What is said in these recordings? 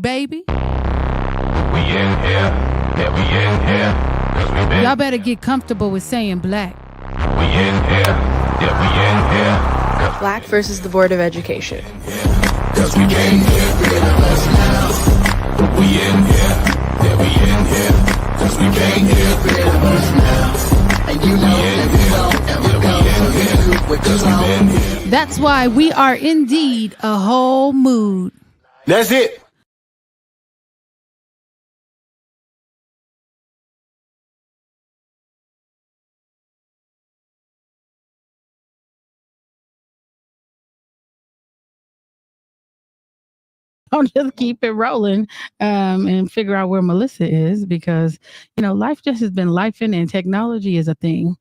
mood, baby. We in here, yeah, we in here. 'Cause we been Y'all better get comfortable with saying black. We in here, yeah, we in here. Black versus the Board of Education. 'Cause we been here, rid of us now. We in here, yeah, we in here. 'Cause we been here, rid of us now. And you know that we don't ever go. 'Cause we been here. That's why we are indeed a whole mood. That's it. I'll just keep it rolling and figure out where Melissa is because, life just has been lifing and technology is a thing.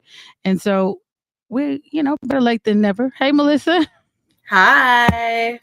And so we, better late than never. Hey, Melissa. Hi.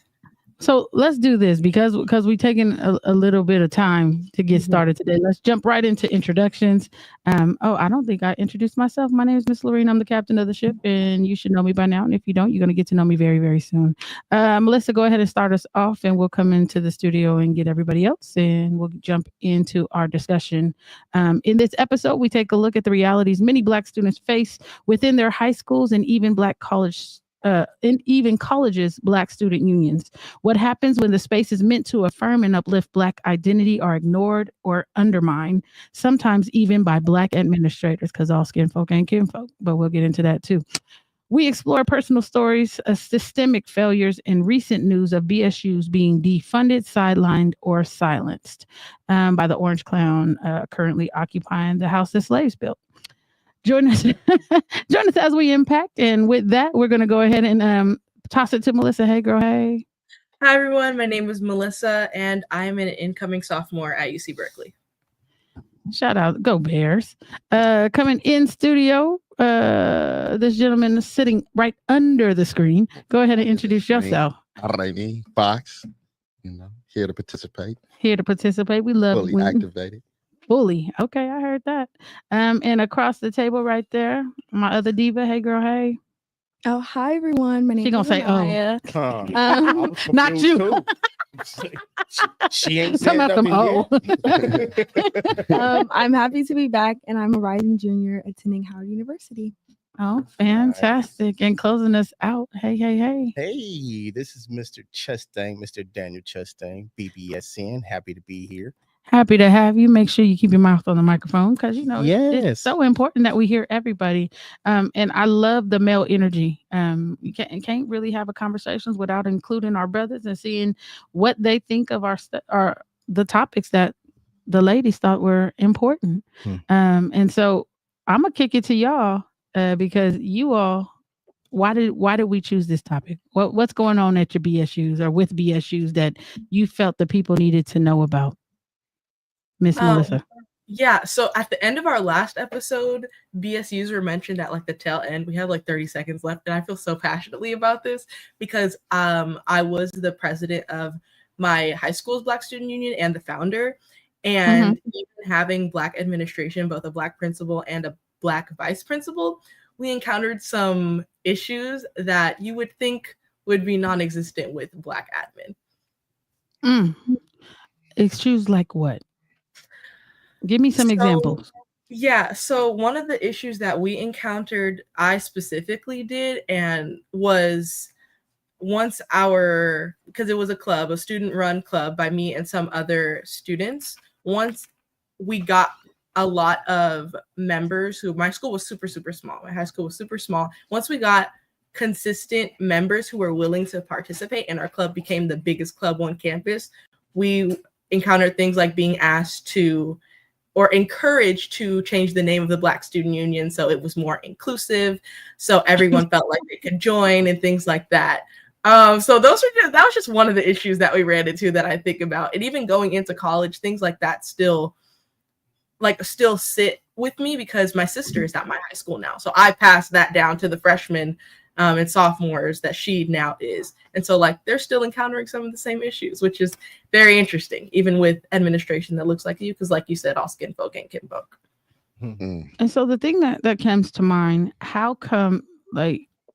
So let's do this because we're taking a little bit of time to get started today. Let's jump right into introductions. I don't think I introduced myself. My name is Miss Lorene. I'm the captain of the ship, and you should know me by now. And if you don't, you're going to get to know me very, very soon. Melissa, go ahead and start us off, and we'll come into the studio and get everybody else, and we'll jump into our discussion. In this episode, we take a look at the realities many Black students face within their high schools and even Black colleges, Black student unions. What happens when the space is meant to affirm and uplift Black identity are ignored or undermined, sometimes even by Black administrators, because all skin folk ain't kinfolk, but we'll get into that too. We explore personal stories of systemic failures and recent news of BSUs being defunded, sidelined, or silenced by the Orange Clown currently occupying the house that slaves built. Join us as we impact. And with that, we're going to go ahead and toss it to Melissa. Hey, girl. Hey. Hi, everyone. My name is Melissa, and I'm an incoming sophomore at UC Berkeley. Shout out. Go Bears. Coming in studio, this gentleman is sitting right under the screen. Go ahead and introduce yourself. All right, Fox. Here to participate. We love fully activated. Fully. Okay, I heard that. And across the table right there, my other diva. Hey, girl. Hey. Oh, hi, everyone. My name She gonna is say, Amaya. Not you. She ain't Some said of them. I'm happy to be back, and I'm a rising junior attending Howard University. Oh, fantastic. And closing us out. Hey. Hey, this is Mr. Chastain, Mr. Daniel Chastain, BBSN. Happy to be here. Happy to have you. Make sure you keep your mouth on the microphone because, Yes. it's so important that we hear everybody. And I love the male energy. You can't really have a conversations without including our brothers and seeing what they think of the topics that the ladies thought were important. And so I'm going to kick it to y'all because you all, why did we choose this topic? What's going on at your BSUs or with BSUs that you felt the people needed to know about? Miss Melissa. Yeah, so at the end of our last episode, BSUs were mentioned at the tail end. We have 30 seconds left, and I feel so passionately about this because I was the president of my high school's Black Student Union and the founder. And even having Black administration, both a Black principal and a Black vice principal, we encountered some issues that you would think would be non-existent with Black admin. Issues like what? Give me some examples. Yeah, so one of the issues that we encountered, I specifically did, and was once because it was a student-run club by me and some other students. Once we got a lot of members my school was super, super small. My high school was super small. Once we got consistent members who were willing to participate and our club became the biggest club on campus, we encountered things like being asked to or encouraged to change the name of the Black Student Union so it was more inclusive, so everyone felt like they could join and things like that. So that was just one of the issues that we ran into that I think about. And even going into college, things like that still sit with me because my sister is at my high school now. So I passed that down to the freshmen and sophomores that she now is. And so they're still encountering some of the same issues, which is very interesting, even with administration that looks like you, because like you said, all skin folk ain't kin folk. And so the thing that comes to mind, how come,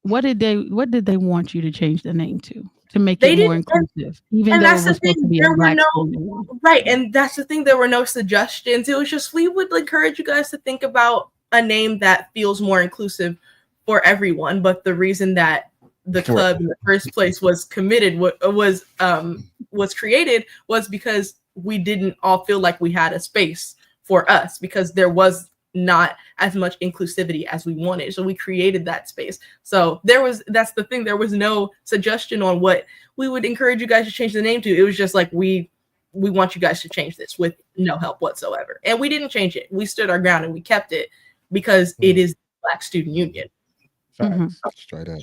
what did they want you to change the name to to make They it more didn't, inclusive, even and though it that's was the supposed to thing. be a There were black no student. right, and that's the thing. There were no suggestions. It was just we would encourage you guys to think about a name that feels more inclusive for everyone. But the reason that the club in the first place was committed was created was because we didn't all feel like we had a space for us because there was not as much inclusivity as we wanted. So we created that space. So that's the thing. There was no suggestion on what we would encourage you guys to change the name to. It was just like, we want you guys to change this with no help whatsoever. And we didn't change it. We stood our ground and we kept it because it is the Black Student Union. Mhm. Straight up.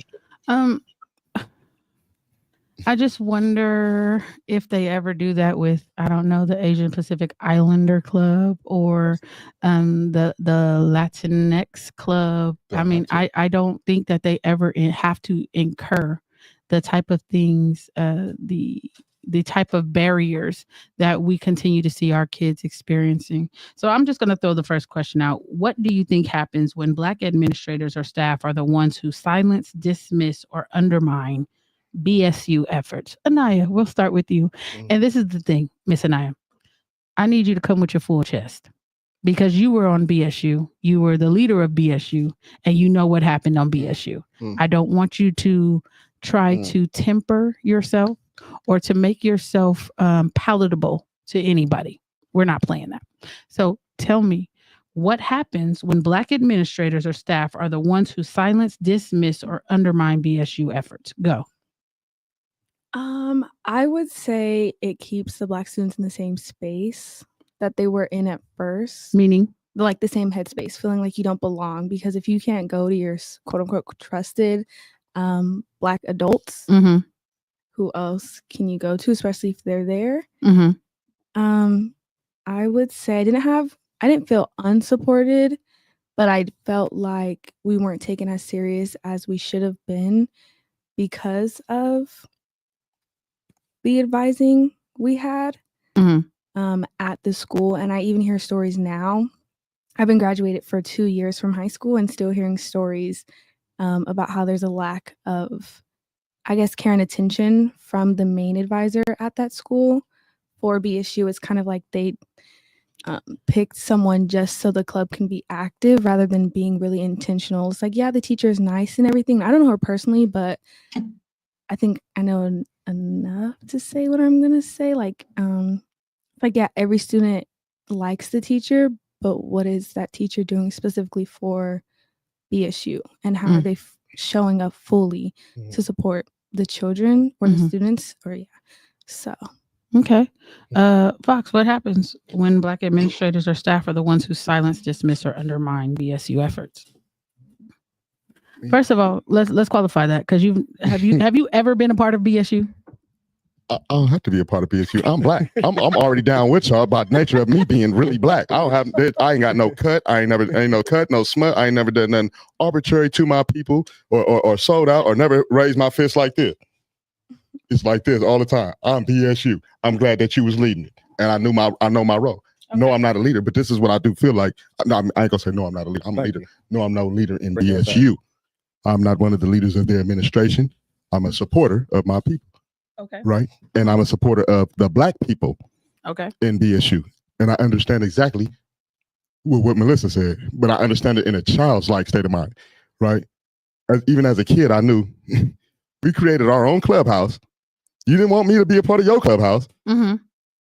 I just wonder if they ever do that with, I don't know, the Asian Pacific Islander Club or the Latinx Club. I mean, I don't think that they ever have to incur the type of things, the type of barriers that we continue to see our kids experiencing. So I'm just going to throw the first question out. What do you think happens when Black administrators or staff are the ones who silence, dismiss, or undermine BSU efforts? Anaya, we'll start with you. And this is the thing, Miss Anaya. I need you to come with your full chest because you were on BSU. You were the leader of BSU and you know what happened on BSU. I don't want you to try to temper yourself or to make yourself palatable to anybody. We're not playing that. So tell me, what happens when Black administrators or staff are the ones who silence, dismiss, or undermine BSU efforts? Go. I would say it keeps the Black students in the same space that they were in at first. Meaning? Like the same headspace, feeling like you don't belong. Because if you can't go to your quote unquote trusted Black adults, who else can you go to, especially if they're there? I would say I didn't feel unsupported, but I felt like we weren't taken as serious as we should have been because of the advising we had at the school. And I even hear stories now. I've been graduated for 2 years from high school and still hearing stories about how there's a lack of, I guess, care and attention from the main advisor at that school for BSU. It's kind of like they picked someone just so the club can be active rather than being really intentional. It's like, yeah, the teacher is nice and everything. I don't know her personally, but I think I know enough to say what I'm gonna say. Like yeah, every student likes the teacher, but what is that teacher doing specifically for BSU, and how are they showing up fully to support the children or the students? Or so. Okay. Fox, what happens when Black administrators or staff are the ones who silence, dismiss, or undermine BSU efforts? First of all, let's qualify that, because have you ever been a part of BSU? I don't have to be a part of BSU. I'm Black. I'm already down with y'all by nature of me being really Black. I ain't got no cut. Ain't no cut, no smut. I ain't never done nothing arbitrary to my people or sold out or never raised my fist like this. It's like this all the time. I'm BSU. I'm glad that you was leading it, and I know my role. Okay. No, I'm not a leader, but this is what I do feel like. No, I ain't gonna say no, I'm not a leader. I'm a leader. No, I'm no leader in BSU. I'm not one of the leaders of the administration. I'm a supporter of my people. Okay. Right. And I'm a supporter of the Black people. Okay. In BSU. And I understand exactly what Melissa said, but I understand it in a child's-like state of mind. Right. Even as a kid, I knew we created our own clubhouse. You didn't want me to be a part of your clubhouse.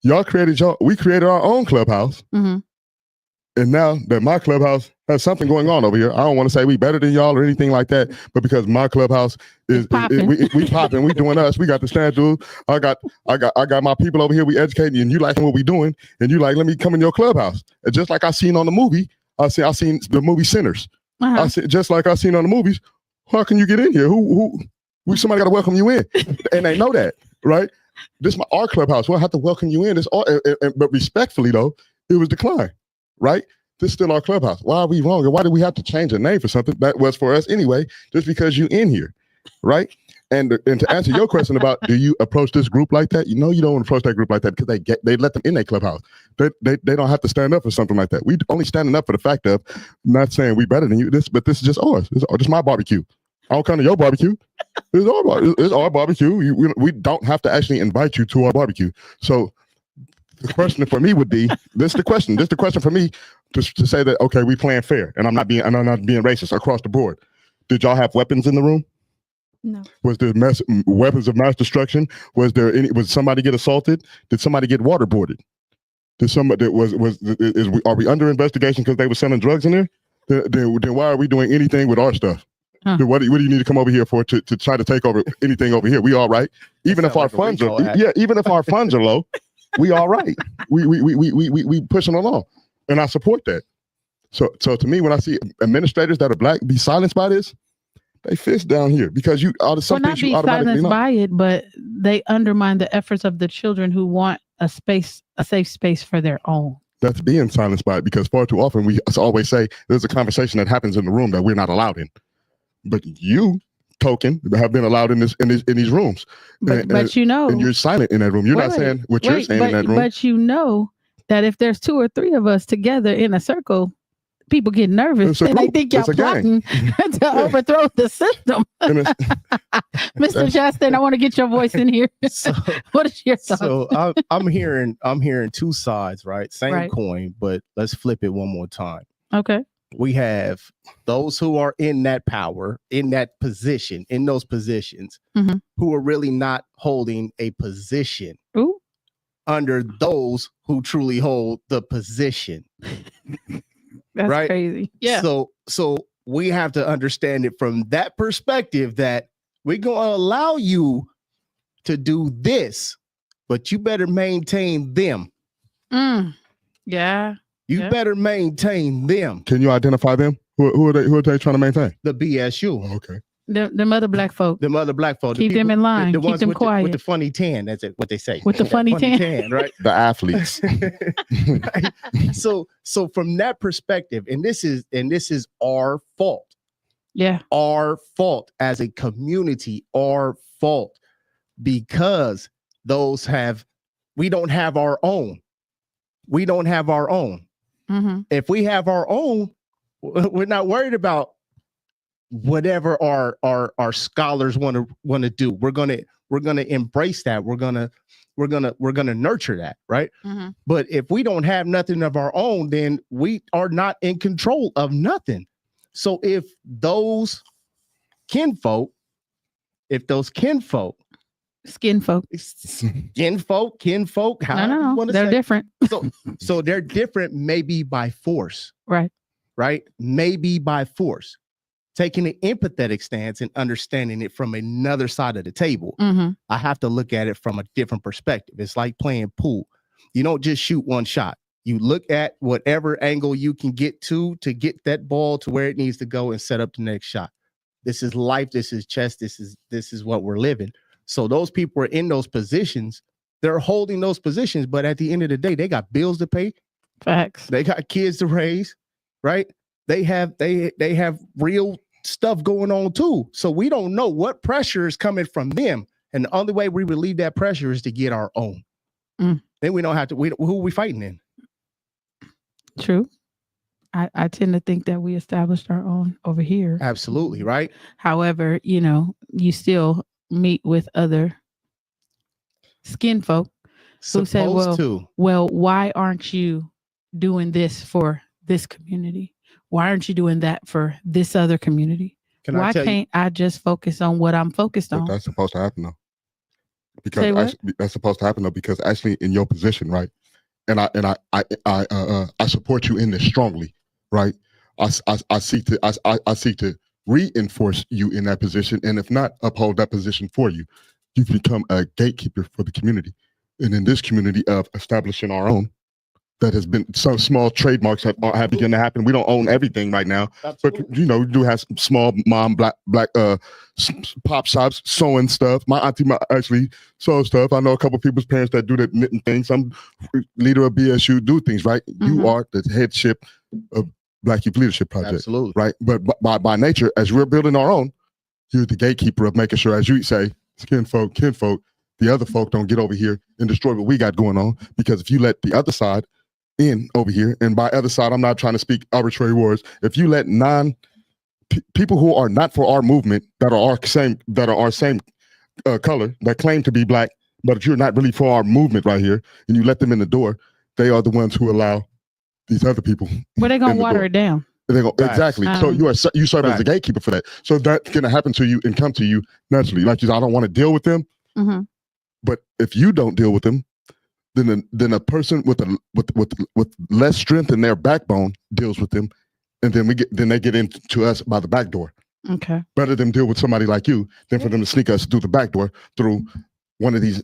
Y'all we created our own clubhouse. And now that my clubhouse has something going on over here, I don't want to say we better than y'all or anything like that, but because my clubhouse we popping, we doing us, we got the schedule. I got my people over here, we educating, and you liking what we doing, and you like, let me come in your clubhouse. And just like I seen on the movie, I seen the movie Sinners. Just like I seen on the movies, how can you get in here? Somebody got to welcome you in, and they know that, right? This is our clubhouse. We'll have to welcome you in. But respectfully though, it was declined. Right? This is still our clubhouse. Why are we wrong? And why do we have to change a name for something that was for us anyway, just because you in here? Right? And to answer your question about, do you approach this group like that? You know, you don't want to approach that group like that because they let them in their clubhouse. They don't have to stand up for something like that. We only standing up for the fact of not saying we better than you, but this is just ours. This is just my barbecue. I don't come to your barbecue. It's our barbecue. We don't have to actually invite you to our barbecue. So the question for me would be, this is the question for me to say that, okay, we playing fair, and I'm not being racist across the board. Did y'all have weapons in the room? No. Was there weapons of mass destruction? Was somebody get assaulted? Did somebody get waterboarded? Did somebody are we under investigation because they were selling drugs in there? Then why are we doing anything with our stuff? Huh. What do you need to come over here for to try to take over anything over here? We all right. Even if our funds are even if our funds are low, we all right. We pushing along, and I support that. So to me, when I see administrators that are black be silenced by this, they fist down here because you out of some things you automatically know. By it, but they undermine the efforts of the children who want a safe space for their own. That's being silenced by it, because far too often we always say there's a conversation that happens in the room that we're not allowed in. But you, token, have been allowed in these rooms. But you know, and you're silent in that room. You're not saying what you're saying in that room. But you know that if there's 2 or 3 of us together in a circle, people get nervous and they think y'all plotting to overthrow the system. Mr. Chastain, I want to get your voice in here. So, what is your thoughts? So I'm hearing 2 sides, right? Same coin, but let's flip it one more time. Okay. We have those who are in that power, in that position, in those positions, who are really not holding a position under those who truly hold the position. That's right? Crazy. Yeah. So we have to understand it from that perspective, that we're going to allow you to do this, but you better maintain them. Yeah. You better maintain them. Can you identify them? Who are they trying to maintain? The BSU. Okay. The other black folk. The other black folk. Keep them in line. The Keep ones them with quiet. With the funny tan. That's what they say. With the funny tan. Right? The athletes. Right? So from that perspective, and this is our fault. Yeah. Our fault as a community, our fault, because we don't have our own. We don't have our own. If we have our own, we're not worried about whatever our scholars want to do. We're gonna embrace that. We're gonna nurture that, right? But if we don't have nothing of our own, then we are not in control of nothing. So if those kinfolk, skinfolk, how they're different. So they're different, maybe by force, right? Maybe by force. Taking an empathetic stance and understanding it from another side of the table. I have to look at it from a different perspective. It's like playing pool. You don't just shoot one shot. You look at whatever angle you can get to get that ball to where it needs to go and set up the next shot. This is life. This is chess. This is what we're living. So those people are in those positions. They're holding those positions, but at the end of the day, they got bills to pay. Facts. They got kids to raise, right? They have real stuff going on too. So we don't know what pressure is coming from them. And the only way we relieve that pressure is to get our own. Then we don't have to, who are we fighting in? True. I tend to think that we established our own over here. Absolutely, right? However, you still meet with other skin folk who say, well, why aren't you doing this for this community? Why aren't you doing that for this other community? Why can't I just focus on what I'm focused on? That's supposed to happen though. Because that's supposed to happen though, because actually in your position, right? And I support you in this strongly, right? I seek to reinforce you in that position, and if not, uphold that position for you. You become a gatekeeper for the community, and in this community of establishing our own, that has been some small trademarks have begun to happen. We don't own everything right now, Absolutely. But we do have some small mom black pop shops sewing stuff. My auntie actually sews stuff. I know a couple people's parents that do the knitting things. Some leader of BSU do things, right? You are the headship of Black Youth Leadership Project, Absolutely. Right? But by nature, as we're building our own, you're the gatekeeper of making sure, as you say, kinfolk, the other folk don't get over here and destroy what we got going on. Because if you let the other side in over here, and by other side, I'm not trying to speak arbitrary words. If you let people who are not for our movement that are our same color that claim to be black, but you're not really for our movement right here, and you let them in the door. They are the ones who allow these other people. Well, they're gonna water it down. They go exactly. So you serve as a gatekeeper for that. So that's gonna happen to you and come to you naturally. Like you said, I don't want to deal with them, but if you don't deal with them, then a person with less strength in their backbone deals with them, and then they get into us by the back door. Okay. Better than deal with somebody like you than for them to sneak us through the back door through one of these.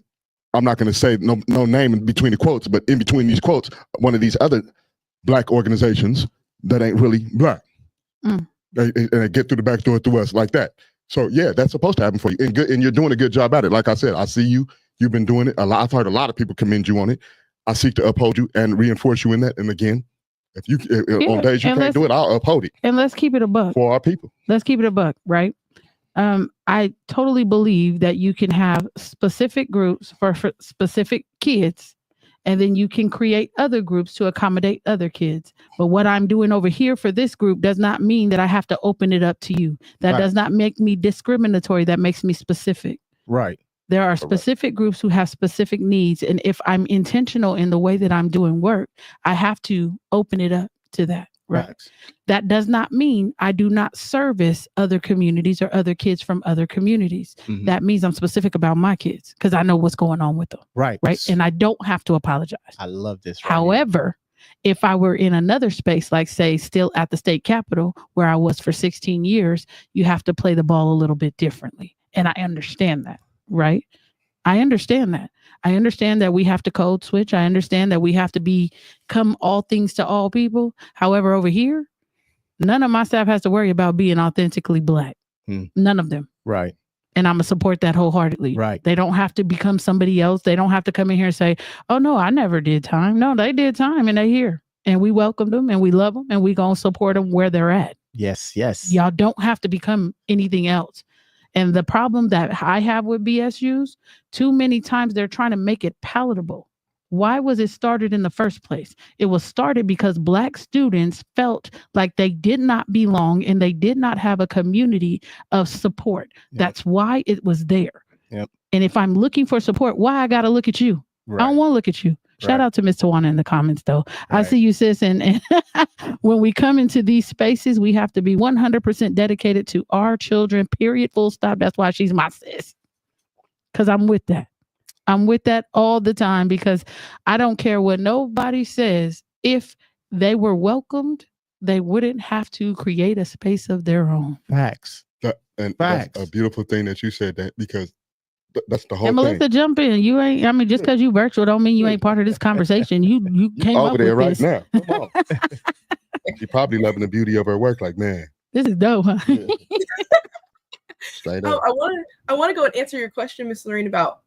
I'm not going to say no name in between the quotes, but in between these quotes, one of these other black organizations that ain't really black. They get through the back door through us like that. So yeah, that's supposed to happen for you, and you're doing a good job at it. Like I said, I see you. You've been doing it a lot. I've heard a lot of people commend you on it. I seek to uphold you and reinforce you in that. And again, if on days you can't do it, I'll uphold it. And let's keep it a buck for our people. Let's keep it a buck, right? I totally believe that you can have specific groups for specific kids, and then you can create other groups to accommodate other kids. But what I'm doing over here for this group does not mean that I have to open it up to you. That does not make me discriminatory. That makes me specific. Right. There are specific groups who have specific needs. And if I'm intentional in the way that I'm doing work, I have to open it up to that. Right. That does not mean I do not service other communities or other kids from other communities. That means I'm specific about my kids because I know what's going on with them. Right. And I don't have to apologize. I love this. However, if I were in another space, like say still at the state capitol where I was for 16 years, you have to play the ball a little bit differently. And I understand that. Right. I understand that. I understand that we have to code switch. I understand that we have to become all things to all people. However, over here, none of my staff has to worry about being authentically black. None of them. Right. And I'm going to support that wholeheartedly. Right. They don't have to become somebody else. They don't have to come in here and say, oh, no, I never did time. No, they did time and they're here. And we welcome them and we love them and we going to support them where they're at. Yes. Yes. Y'all don't have to become anything else. And the problem that I have with BSUs, too many times they're trying to make it palatable. Why was it started in the first place? It was started because Black students felt like they did not belong and they did not have a community of support. That's why it was there. And if I'm looking for support, why I got to look at you? I don't want to look at you. Shout out to Miss Tawana in the comments, though. I see you, sis. And when we come into these spaces, we have to be 100% dedicated to our children, period, full stop. That's why she's my sis. Because I'm with that. I'm with that all the time because I don't care what nobody says. If they were welcomed, they wouldn't have to create a space of their own. Facts. That's a beautiful thing that you said that because that's the whole and Melissa, thing. Jump in. You ain't. I mean, just because you virtual don't mean you ain't part of this conversation. You came over up there with right this. now. Come on. She's probably loving the beauty of her work. Like, man, this is dope. Huh? Yeah. Straight up. I want to go and answer your question, Miss Lorraine, about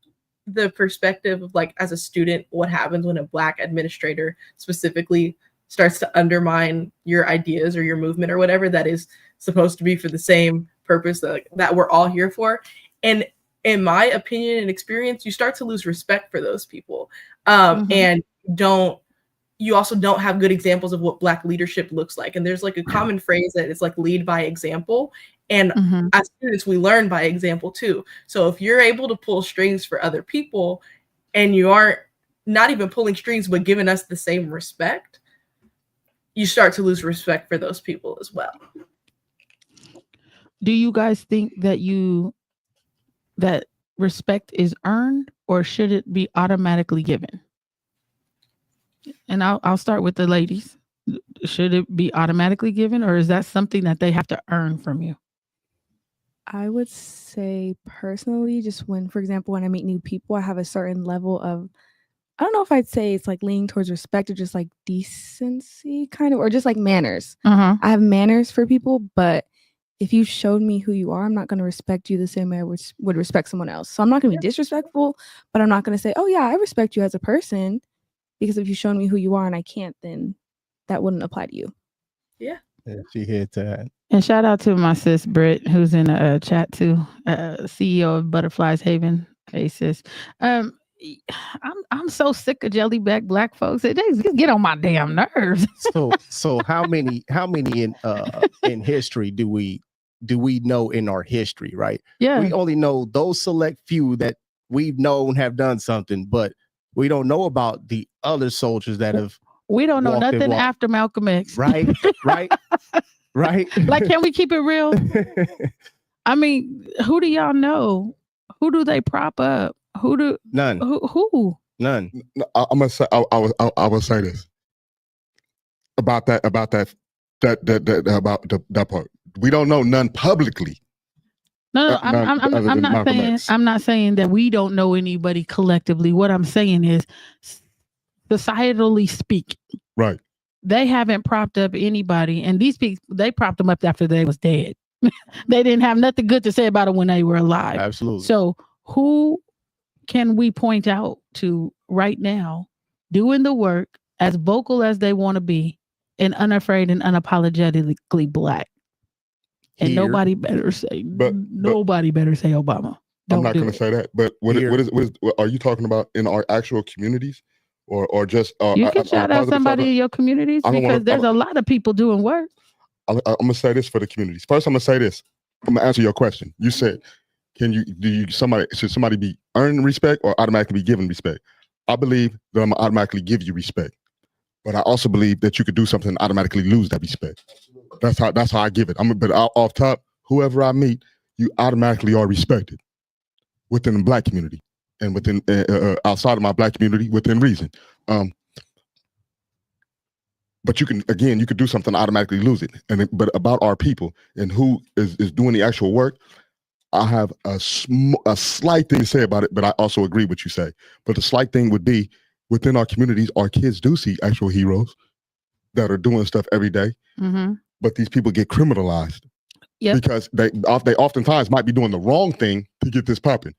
the perspective of like as a student, what happens when a Black administrator specifically starts to undermine your ideas or your movement or whatever that is supposed to be for the same purpose that we're all here for. And in my opinion and experience, you start to lose respect for those people. And you also don't have good examples of what Black leadership looks like. And there's like a common phrase that it's like lead by example. And as students, we learn by example too. So if you're able to pull strings for other people and you aren't not even pulling strings, but giving us the same respect, you start to lose respect for those people as well. Do you guys think that respect is earned or should it be automatically given? And I'll start with the ladies. Should it be automatically given or is that something that they have to earn from you? I would say personally, just when, for example, when I meet new people, I have a certain level of, I don't know if I'd say it's like leaning towards respect or just like decency kind of, or just like manners. I have manners for people, but if you showed me who you are, I'm not going to respect you the same way I would respect someone else. So I'm not going to be disrespectful, but I'm not going to say, oh yeah, I respect you as a person, because if you showed me who you are and I can't, then that wouldn't apply to you. Yeah. She hit that. And shout out to my sis Britt, who's in a chat too, CEO of Butterflies Haven. Hey sis, I'm so sick of jellyback Black folks. They just get on my damn nerves. So how many in history do we do we know in our history, right? Yeah. We only know those select few that we've known have done something, but we don't know about the other soldiers that have. We don't know walked and nothing walked. after Malcolm X. Right, right, right. Like, can we keep it real? I mean, who do y'all know? Who do they prop up? None. Who? None. I'm gonna say I will say this about that about that part. We don't know none publicly. No, I'm not saying that we don't know anybody collectively. What I'm saying is, societally speaking, right? They haven't propped up anybody, and these people, they propped them up after they was dead. They didn't have nothing good to say about it when they were alive. Absolutely. So who can we point out to right now doing the work, as vocal as they want to be, and unafraid and unapologetically Black? And Here. nobody better say Obama. I'm not going to say that. But what are you talking about in our actual communities, or just? You can shout out somebody in your communities, because there's a lot of people doing work. I'm going to say this for the communities. First, I'm going to say this. I'm going to answer your question. You said, should somebody be earning respect or automatically be given respect? I believe that I'm going to automatically give you respect, but I also believe that you could do something and automatically lose that respect. That's how I give it. But off top, whoever I meet, you automatically are respected within the Black community and within outside of my Black community within reason. But you could do something, automatically lose it. But about our people and who is doing the actual work, I have a slight thing to say about it, but I also agree with what you say. But the slight thing would be, within our communities, our kids do see actual heroes that are doing stuff every day. Mm-hmm. But these people get criminalized because they oftentimes might be doing the wrong thing to get this popping.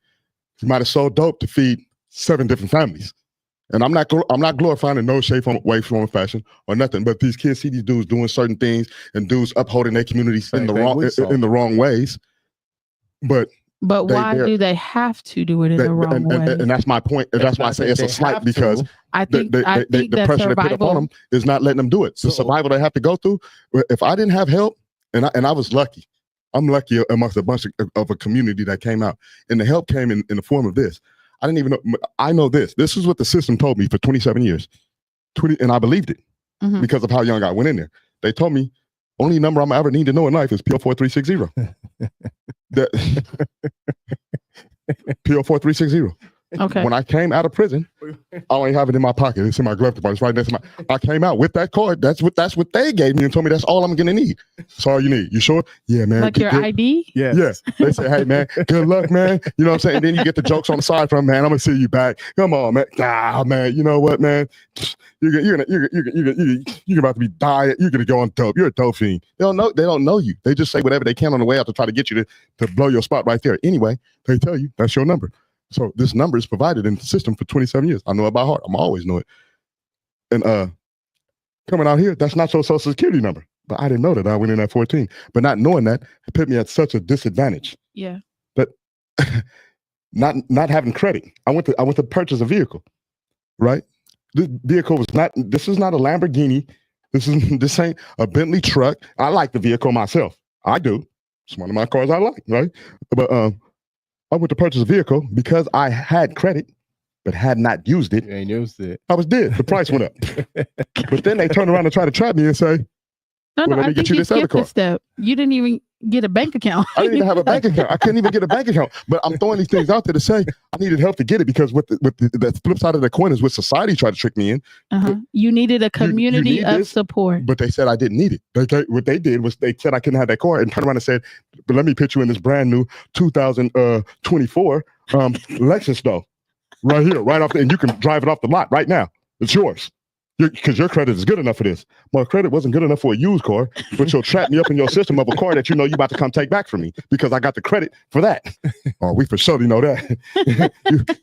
You might have sold dope to feed 7 different families. And I'm not glorifying in no shape, way, form, or fashion or nothing. But these kids see these dudes doing certain things and dudes upholding their communities in the wrong ways. But why do they have to do it in the wrong way? And that's my point. That's why I say it's a slight, because I think the pressure they put upon them is not letting them do it. The survival they have to go through. If I didn't have help, and I was lucky, I'm lucky amongst a bunch of a community that came out, and the help came in the form of this. I didn't even know. I know this. This is what the system told me for 27 years. And I believed it because of how young I went in there. They told me, only number I'm ever need to know in life is PO4360. PO4360. Okay. When I came out of prison, I only have it in my pocket. It's in my glove compartment. It's right next to my. I came out with that card. That's what they gave me and told me that's all I'm gonna need. That's all you need. You sure? Yeah, man. Like your ID? Yeah. They say, hey man, good luck, man. You know what I'm saying? And then you get the jokes on the side from, man, I'm gonna see you back. Come on, man. Man, you know what, man? You're about to be dying. You're gonna go on dope. You're a dope fiend. They don't know you. They just say whatever they can on the way out to try to get you to blow your spot right there. Anyway, they tell you that's your number. So this number is provided in the system for 27 years. I know it by heart. I'm always know it. And coming out here, that's not your social security number. But I didn't know that. I went in at 14. But not knowing that, it put me at such a disadvantage. Yeah. But not having credit. I went to purchase a vehicle, right? This vehicle was not. This is not a Lamborghini. This ain't a Bentley truck. I like the vehicle myself. I do. It's one of my cars I like, right? But I went to purchase a vehicle because I had credit, but had not used it. You ain't used it. I was dead. The price went up. But then they turned around and tried to trap me and say, No, let me get you this other car. Step. You didn't even get a bank account. I didn't even have a bank account. I couldn't even get a bank account. But I'm throwing these things out there to say I needed help to get it, because the flip side of the coin is what society tried to trick me in. You needed a community of support. But they said I didn't need it. What they did was they said I couldn't have that car, and turned around and said, but let me put you in this brand new 2024 Lexus though. Right here, right off and you can drive it off the lot right now. It's yours. Because your credit is good enough for this. My credit wasn't good enough for a used car, but you'll trap me up in your system of a car that you know you about to come take back from me because I got the credit for that. Oh, we for sure know that.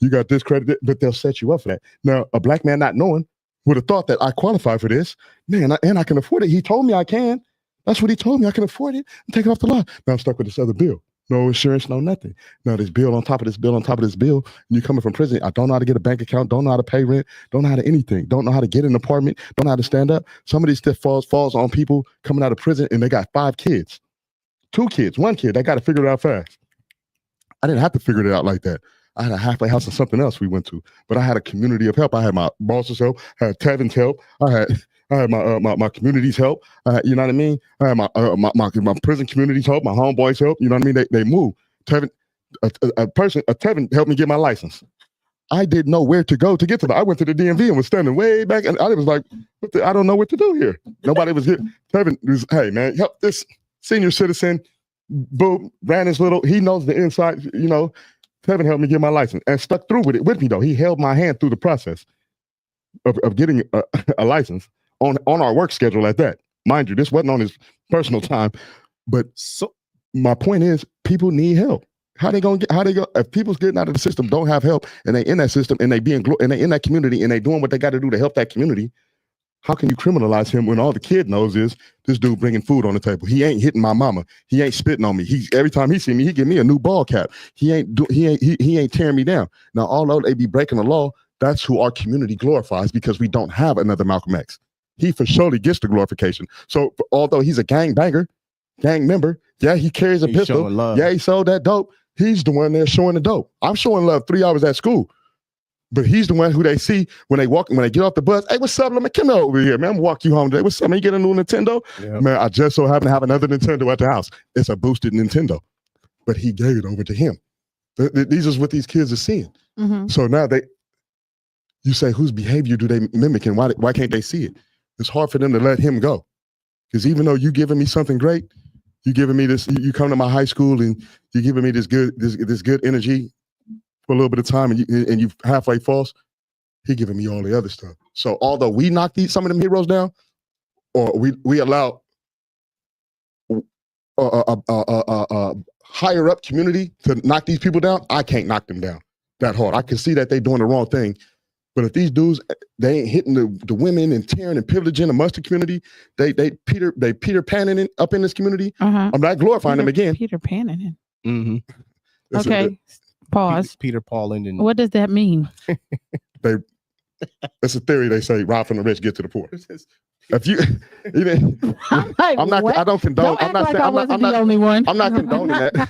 you got this credit, but they'll set you up for that. Now, a Black man not knowing would have thought that I qualify for this. Man, and I can afford it. He told me I can. That's what he told me. I can afford it. I'm taking off the lot. Now I'm stuck with this other bill. No insurance, no nothing. Now this bill on top of this bill on top of this bill. And you coming from prison. I don't know how to get a bank account. Don't know how to pay rent. Don't know how to anything. Don't know how to get an apartment. Don't know how to stand up. Some of these stuff falls on people coming out of prison and they got 5 kids. 2 kids, 1 kid, they got to figure it out fast. I didn't have to figure it out like that. I had a halfway house and something else we went to, but I had a community of help. I had my boss's help, I had Tevin's help, I had my community's help. You know what I mean? I had my prison community's help, my homeboys' help. You know what I mean? They moved. Tevin, Tevin helped me get my license. I didn't know where to go to get to I went to the DMV and was standing way back, and I was like, I don't know what to do here. Nobody was here. Tevin was, hey man, help this senior citizen. Boom, ran his little. He knows the inside. You know, Tevin helped me get my license and stuck through with it with me though. He held my hand through the process of getting a license on our work schedule at that. Mind you, this wasn't on his personal time. But so my point is, people need help. If people's getting out of the system, don't have help, and they in that system, and they in that community, and they doing what they got to do to help that community, how can you criminalize him when all the kid knows is this dude bringing food on the table? He ain't hitting my mama. He ain't spitting on me. Every time he see me, he give me a new ball cap. He ain't tearing me down. Now, although they be breaking the law, that's who our community glorifies, because we don't have another Malcolm X. He for surely gets the glorification. So although he's a gang member, yeah, he carries a pistol. Yeah, he sold that dope. He's the one there showing the dope. I'm showing love 3 hours at school. But he's the one who they see when they get off the bus. Hey, what's up? Let me come over here, man. I'm gonna walk you home today. What's up, man? You get a new Nintendo? Yep. Man, I just so happen to have another Nintendo at the house. It's a boosted Nintendo. But he gave it over to him. These is what these kids are seeing. Mm-hmm. So now you say, whose behavior do they mimic, and why can't they see it? It's hard for them to let him go. Because even though you giving me something great, you giving me this, you come to my high school and you giving me this good energy for a little bit of time, and you halfway false, he giving me all the other stuff. So although we knock some of them heroes down, or we allow a higher up community to knock these people down, I can't knock them down that hard. I can see that they doing the wrong thing. But if these dudes, they ain't hitting the women and tearing and pillaging amongst the community, they Peter Panning up in this community. Uh-huh. I'm not glorifying them again. Peter Panning. Mm-hmm. Okay. Pause. Peter Pauling. And what does that mean? It's a theory. They say rob from the rich, get to the poor. If you, I'm not. What? I don't condone. I'm not saying. I'm not the only one. I'm not condoning that.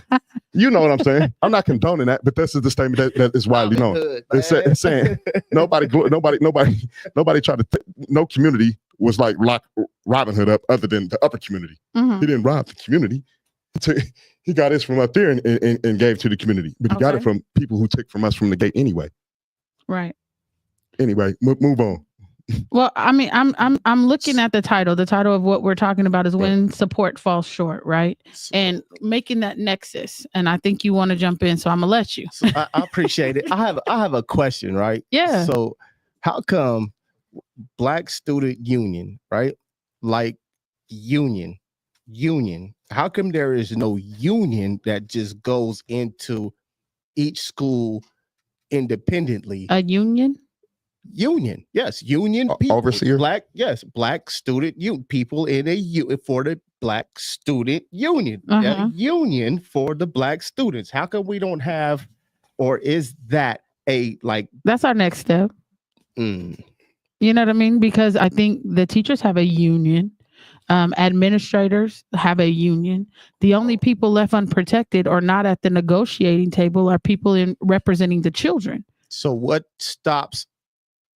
You know what I'm saying? I'm not condoning that, but this is the statement that is widely known. It's saying nobody tried to. No community was like lock Robin Hood up other than the upper community. Mm-hmm. He didn't rob the community. He got his from up there and gave to the community, but he got it from people who took from us from the gate anyway. Right. Anyway, move on. Well, I mean, I'm looking at the title. The title of what we're talking about is when support falls short, right? And making that nexus. And I think you want to jump in, so I'm gonna let you. So I appreciate it. I have a question, right? Yeah. So how come Black Student Union, right? Like union. How come there is no union that just goes into each school independently? A union? Union, yes, union people, overseer, black student union people in for the Black Student Union, a union for the Black students. How come we don't have, or is that that's our next step? You know what I mean? Because I think the teachers have a union, administrators have a union. The only people left unprotected or not at the negotiating table are people representing the children. So what stops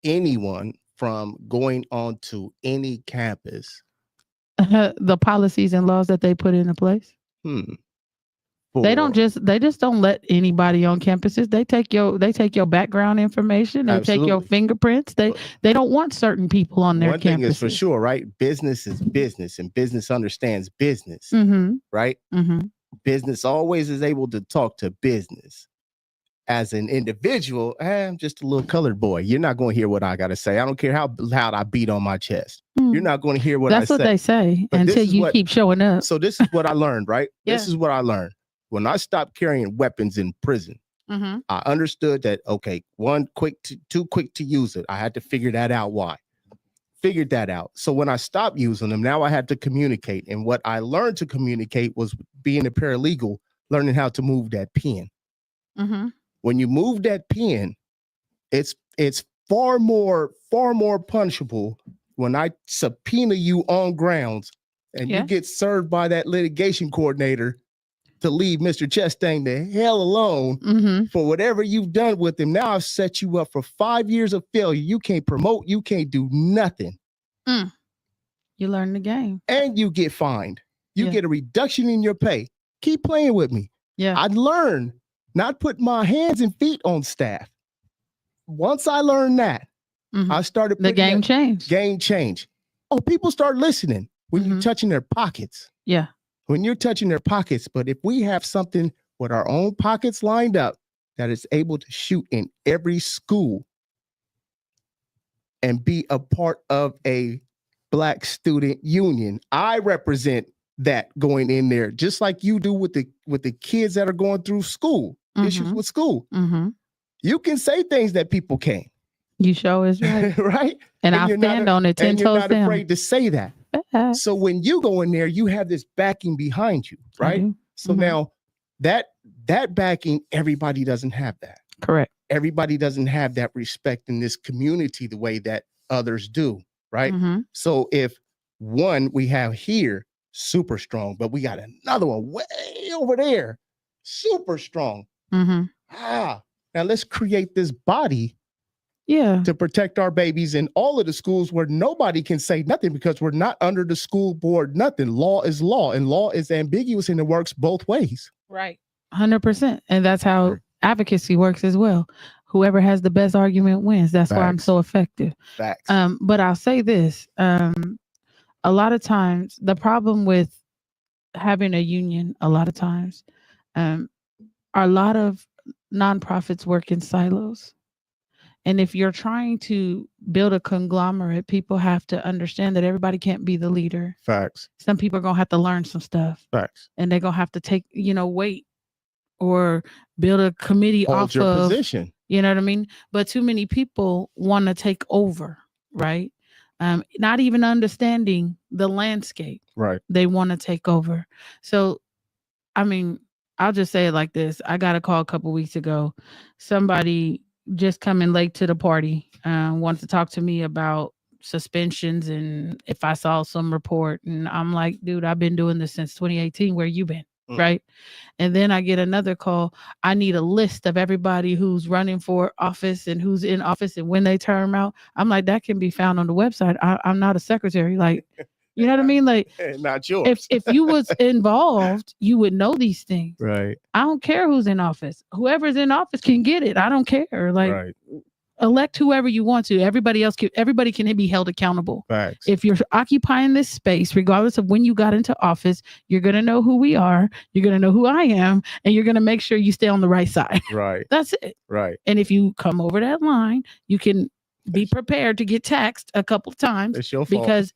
anyone from going on to any campus? The policies and laws that they put into place. They just don't let anybody on campuses. They take your background information. They take your fingerprints. They don't want certain people on their campuses. One thing is for sure, right? Business is business, and business understands business, right? Mm-hmm. Business always is able to talk to business. As an individual, I'm just a little colored boy. You're not going to hear what I got to say. I don't care how loud I beat on my chest. You're not going to hear what I say. That's what they say until you keep showing up. So this is what I learned, right? Yeah. This is what I learned. When I stopped carrying weapons in prison, I understood that, okay, too quick to use it. I had to figure that out. Why? Figured that out. So when I stopped using them, now I had to communicate. And what I learned to communicate was being a paralegal, learning how to move that pen. When you move that pen, it's far more punishable when I subpoena you on grounds and Yeah. you get served by that litigation coordinator to leave Mr. Chastain the hell alone for whatever you've done with him. Now I've set you up for 5 years of failure. You can't promote, you can't do nothing. You learn the game. And you get fined. You Yeah. get a reduction in your pay. Keep playing with me. Yeah. I learned not put my hands and feet on staff. Once I learned that, I started The game changed. Game change. Oh, people start listening when you're touching their pockets. Yeah. When you're touching their pockets. But if we have something with our own pockets lined up that is able to shoot in every school and be a part of a Black student union, I represent that going in there, just like you do with the kids that are going through school, issues with school. You can say things that people can't. You sure is right. Right? And I stand on it 10 and toes you're not down. afraid to say that. So when you go in there, you have this backing behind you, right? So now that backing, everybody doesn't have that. Correct. Everybody doesn't have that respect in this community the way that others do, right? So if one we have here, super strong, but we got another one way over there, super strong. Now let's create this body to protect our babies in all of the schools where nobody can say nothing because we're not under the school board, nothing. Law is law, and law is ambiguous, and it works both ways. Right. 100%. And that's how advocacy works as well. Whoever has the best argument wins. That's why I'm so effective. Facts. But I'll say this. A lot of times, the problem with having a union, a lot of times, a lot of nonprofits work in silos. And if you're trying to build a conglomerate, people have to understand that everybody can't be the leader. Facts. Some people are going to have to learn some stuff. Facts. And they're going to have to take, wait or build a committee Hold off your of, position. you know what I mean? But too many people want to take over, right? Not even understanding the landscape. Right. They want to take over. So, I mean, I'll just say it like this. I got a call a couple weeks ago. Somebody just coming late to the party, wanted to talk to me about suspensions and if I saw some report. And I'm like, dude, I've been doing this since 2018. Where you been? Right. And then I get another call. I need a list of everybody who's running for office and who's in office and when they term out. I'm like, that can be found on the website. I'm not a secretary. Like, you know what I mean? Like, not yours. If you was involved, you would know these things. Right. I don't care who's in office. Whoever's in office can get it. I don't care. Like, elect whoever you want to. Everybody can be held accountable. Facts. If you're occupying this space, regardless of when you got into office, you're going to know who we are. You're going to know who I am. And you're going to make sure you stay on the right side. Right. That's it. Right. And if you come over that line, you can be prepared to get taxed a couple of times. It's your fault. Because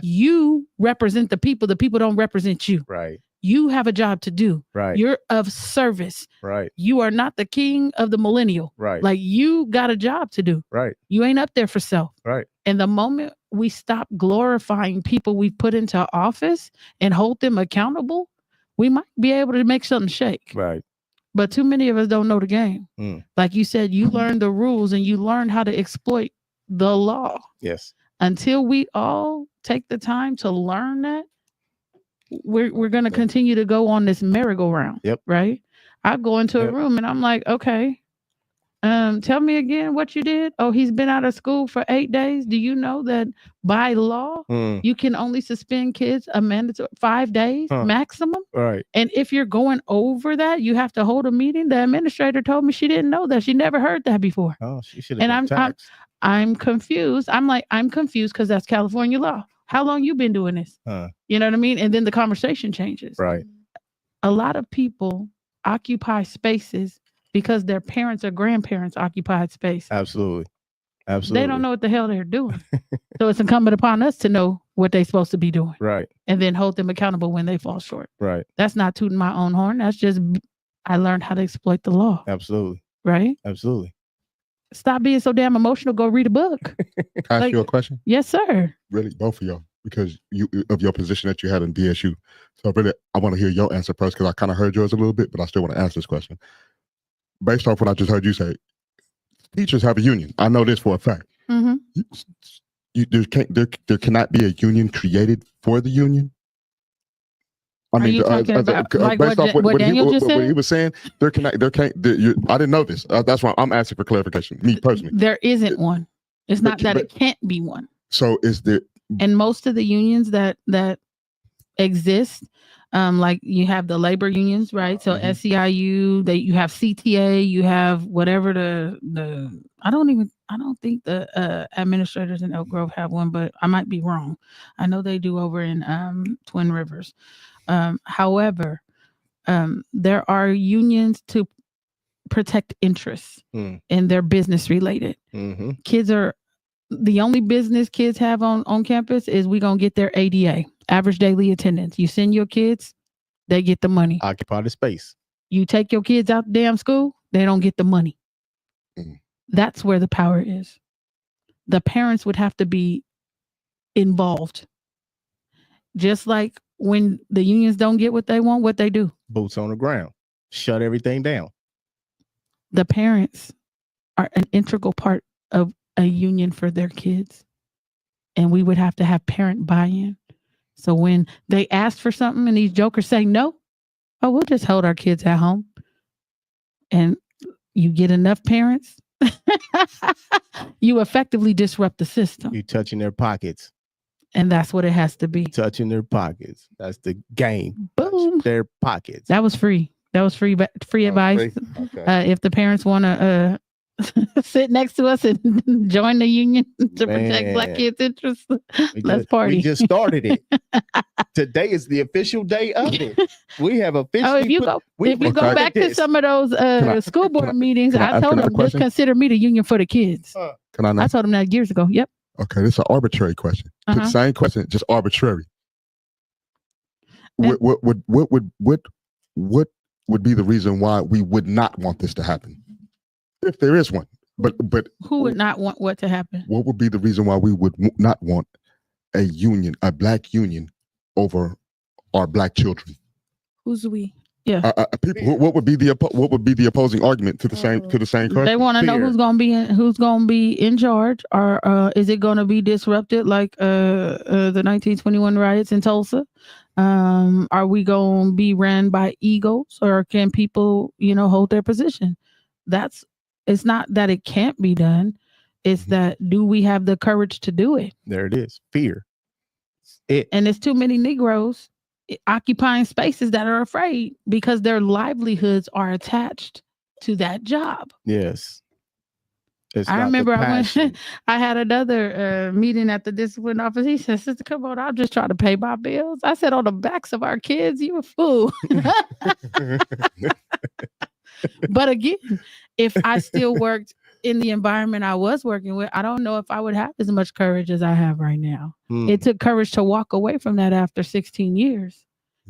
you represent the people. The people don't represent you. Right. You have a job to do. Right. You're of service. Right. You are not the king of the millennial. Right. Like, you got a job to do. Right. You ain't up there for self. Right. And the moment we stop glorifying people we put into office and hold them accountable, we might be able to make something shake. Right. But too many of us don't know the game. Like you said, you learn the rules and you learn how to exploit the law. Yes. Until we all take the time to learn that, we're going to continue to go on this merry-go-round. Yep. Right. I go into a room and I'm like, okay, tell me again what you did. Oh, he's been out of school for 8 days. Do you know that by law, you can only suspend kids a mandatory 5 days maximum? Right. And if you're going over that, you have to hold a meeting. The administrator told me she didn't know that. She never heard that before. Oh, she should have. And I'm confused. I'm confused because that's California law. How long you been doing this? You know what I mean? And then the conversation changes. Right. A lot of people occupy spaces because their parents or grandparents occupied space. Absolutely. Absolutely. They don't know what the hell they're doing. So it's incumbent upon us to know what they're supposed to be doing. Right. And then hold them accountable when they fall short. Right. That's not tooting my own horn. That's just, I learned how to exploit the law. Absolutely. Right? Absolutely. Stop being so damn emotional. Go read a book. Can I ask you a question? Yes, sir. Really, both of y'all, because of your position that you had in BSU. So really, I want to hear your answer first because I kind of heard yours a little bit, but I still want to ask this question. Based off what I just heard you say, teachers have a union. I know this for a fact. There cannot be a union created for the union. I Are mean, you talking about like based off what Daniel just what he said? was saying, I didn't know this. That's why I'm asking for clarification. Me personally, There isn't one. It's not that it can't be one. So is there? And most of the unions that exist, like you have the labor unions, right? So SEIU, you have CTA, you have whatever the I don't think the administrators in Elk Grove have one, but I might be wrong. I know they do over in Twin Rivers. However, there are unions to protect interests and they're business related. Kids are the only business kids have on campus is we gonna get their ADA, average daily attendance. You send your kids, they get the money. Occupy the space. You take your kids out the damn school, they don't get the money. That's where the power is. The parents would have to be involved. Just like when the unions don't get what they want, what they do? Boots on the ground. Shut everything down. The parents are an integral part of a union for their kids. And we would have to have parent buy-in. So when they ask for something and these jokers say no, oh, we'll just hold our kids at home. And you get enough parents, you effectively disrupt the system. You touching their pockets. And that's what it has to be. Touching their pockets. That's the game. Boom. Touch their pockets. That was free. That was free advice. Free? Okay. If the parents want to sit next to us and join the union to protect Black kids' interests, let's party. We just started it. Today is the official day of it. We have officially. If you go back to some of those school board meetings, I told them just consider me the union for the kids. Can I know? I told them that years ago. Yep. Okay, this is an arbitrary question. Same question, just arbitrary. And What would be the reason why we would not want this to happen, if there is one? But who would not want what to happen? What would be the reason why we would not want a union, a Black union, over our Black children? Who's we? Yeah. People. What would be the opposing argument to the same question? They want to know who's going to be in charge, or is it going to be disrupted like the 1921 riots in Tulsa? Are we going to be ran by egos, or can people, hold their position? It's not that it can't be done. It's that, do we have the courage to do it? There it is. Fear. And it's too many Negroes occupying spaces that are afraid because their livelihoods are attached to that job. Yes. I remember I had another meeting at the discipline office. He said, "Sister, come on, I'll just try to pay my bills." I said, "On the backs of our kids, you a fool." But again, if I still worked in the environment I was working with, I don't know if I would have as much courage as I have right now. It took courage to walk away from that after 16 years.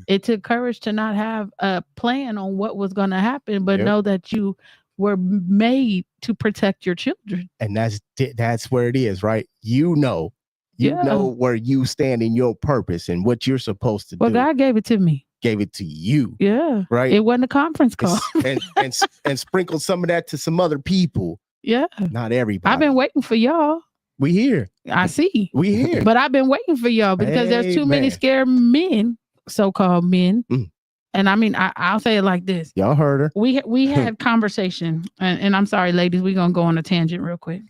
It took courage to not have a plan on what was going to happen, but know that you were made to protect your children. And that's where it is, right? You know where you stand in your purpose and what you're supposed to do. Well, God gave it to me. Gave it to you. Yeah. Right. It wasn't a conference call. and sprinkle some of that to some other people. Yeah. Not everybody. I've been waiting for y'all. We here. I see. We here. But I've been waiting for y'all because there's too many scared men, so-called men. And I mean, I'll say it like this. Y'all heard her. We had conversation, and I'm sorry, ladies, we're going to go on a tangent real quick.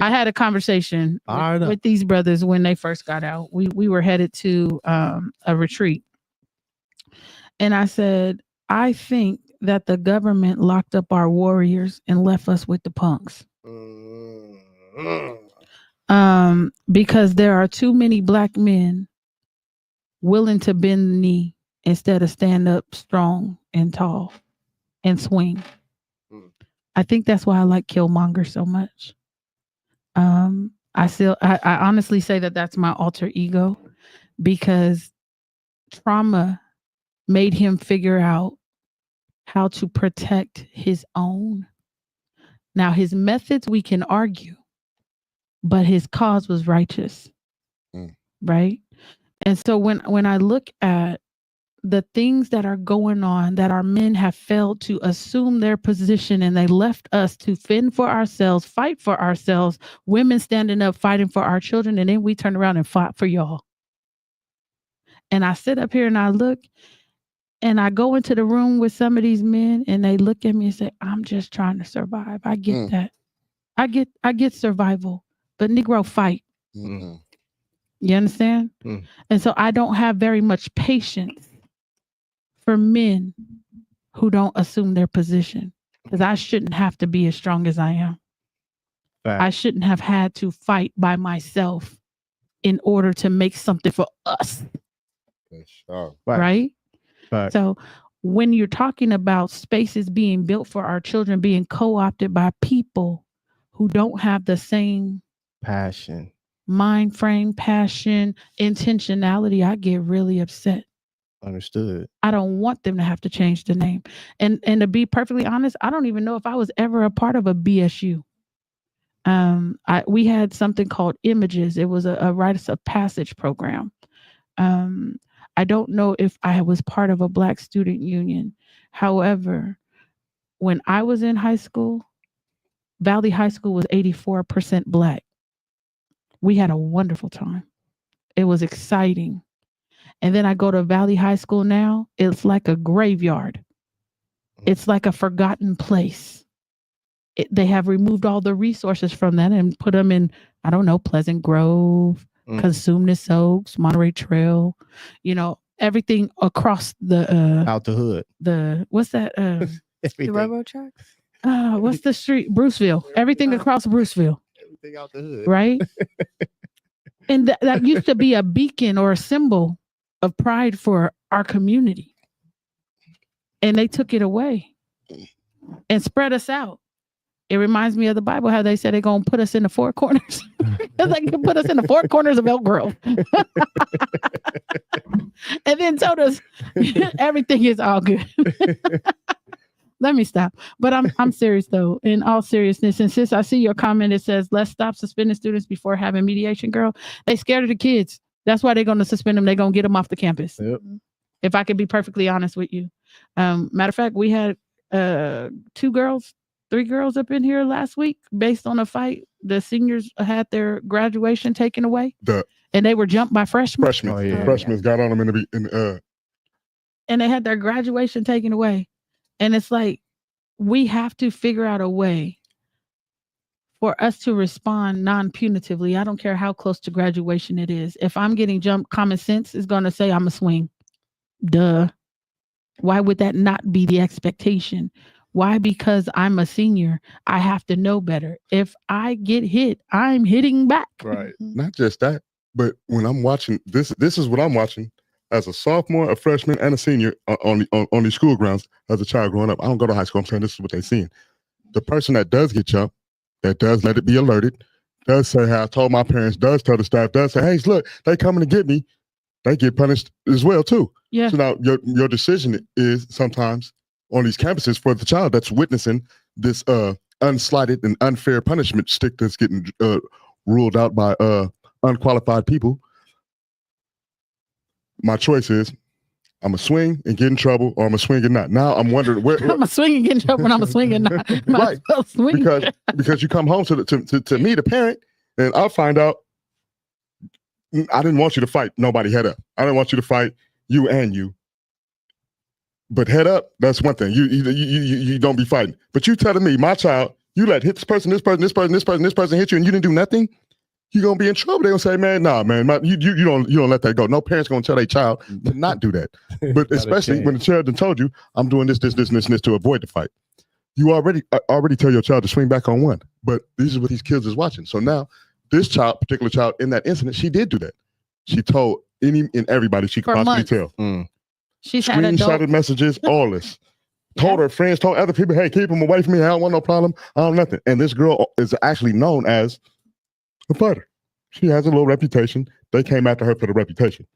I had a conversation with these brothers when they first got out. We were headed to a retreat. And I said, I think that the government locked up our warriors and left us with the punks. Because there are too many Black men willing to bend the knee instead of stand up strong and tall and swing. I think that's why I like Killmonger so much. I honestly say that that's my alter ego, because trauma made him figure out how to protect his own. Now, his methods, we can argue, but his cause was righteous, right? And so when I look at the things that are going on, that our men have failed to assume their position and they left us to fend for ourselves, fight for ourselves, women standing up, fighting for our children, and then we turn around and fought for y'all. And I sit up here and I look, and I go into the room with some of these men, and they look at me and say, I'm just trying to survive. I get that. I get survival, but Negro fight. Mhm. You understand? And so I don't have very much patience for men who don't assume their position, because I shouldn't have to be as strong as I am. I shouldn't have had to fight by myself in order to make something for us. Right? So when you're talking about spaces being built for our children being co-opted by people who don't have the same passion, mind frame, passion, intentionality, I get really upset. Understood. I don't want them to have to change the name. And to be perfectly honest, I don't even know if I was ever a part of a BSU. We had something called Images. It was a rites of passage program. I don't know if I was part of a Black student union. However, when I was in high school, Valley High School was 84% Black. We had a wonderful time. It was exciting. And then I go to Valley High School now. It's like a graveyard. It's like a forgotten place. They have removed all the resources from that and put them in, I don't know, Pleasant Grove, Consumnes Oaks, Monterey Trail, everything across the out the hood. What's that? The railroad tracks. What's the street? Bruceville. Everything across Bruceville. Everything out the hood. Right? And that used to be a beacon or a symbol of pride for our community. And they took it away and spread us out. It reminds me of the Bible, how they said they're going to put us in the four corners. It's like you can put us in the four corners of Elk Grove. And then told us everything is all good. Let me stop. But I'm serious though, in all seriousness. And since I see your comment, it says, let's stop suspending students before having mediation, girl. They scared of the kids. That's why they're going to suspend them. They're going to get them off the campus. Yep. If I could be perfectly honest with you. Matter of fact, we had 3 girls up in here last week based on a fight. The seniors had their graduation taken away. And they were jumped by freshmen. Freshmen got on them and they had their graduation taken away. And it's like, we have to figure out a way for us to respond non-punitively. I don't care how close to graduation it is. If I'm getting jumped, common sense is going to say I'm a swing. Duh. Why would that not be the expectation? Why? Because I'm a senior, I have to know better. If I get hit, I'm hitting back. Right. Not just that, but when I'm watching this is what I'm watching as a sophomore, a freshman, and a senior on these school grounds as a child growing up. I don't go to high school. I'm saying this is what they're seeing. The person that does get jumped, that does let it be alerted, does say, hey, I told my parents, does tell the staff, does say, hey, look, they coming to get me. They get punished as well too. Yeah. So now your decision is sometimes on these campuses for the child that's witnessing this unslighted and unfair punishment stick that's getting ruled out by unqualified people. My choice is I'm a swing and get in trouble, or I'm a swing and not. Now I'm wondering where I'm a swing and get in trouble, and I'm a swing and not. Right. Because you come home to me, the parent, and I'll find out I didn't want you to fight. Nobody head up. I didn't want you to fight you and you. But head up, that's one thing. You don't be fighting. But you telling me, my child, you let hit this person hit you, and you didn't do nothing. You're gonna be in trouble. They're gonna say, man, nah, man, you don't let that go. No parent's gonna tell their child to not do that. But especially when the child done told you, I'm doing this to avoid the fight. You already tell your child to swing back on one. But these are what these kids is watching. So now this particular child in that incident, she did do that. She told any and everybody she could possibly tell. She's had screenshotted messages, all this. Told her friends, told other people, hey, keep them away from me. I don't want no problem. I don't nothing. And this girl is actually known as a fighter. She has a little reputation. They came after her for the reputation.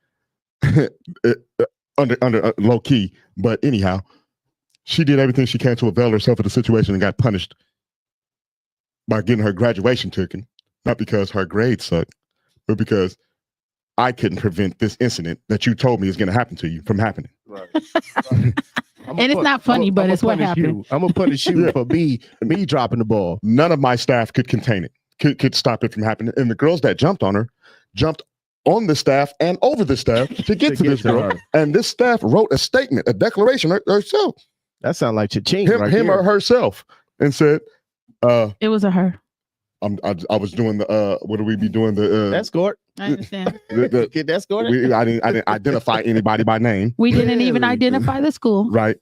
under low key. But anyhow, she did everything she can to avail herself of the situation and got punished by getting her graduation taken. Not because her grades sucked, but because I couldn't prevent this incident that you told me is going to happen to you from happening. Right. And it's not funny, but it's what happened. I'm going to punish you for me dropping the ball. None of my staff could contain it, could stop it from happening. And the girls that jumped on her jumped on the staff and over the staff to get to this girl. her. And this staff wrote a statement, a declaration herself, That sounds like cha-ching him right there. or herself, and said, It was a her. I was doing the what do we be doing the Escort. I understand. Get escorted. I didn't identify anybody by name, We didn't even identify the school. right?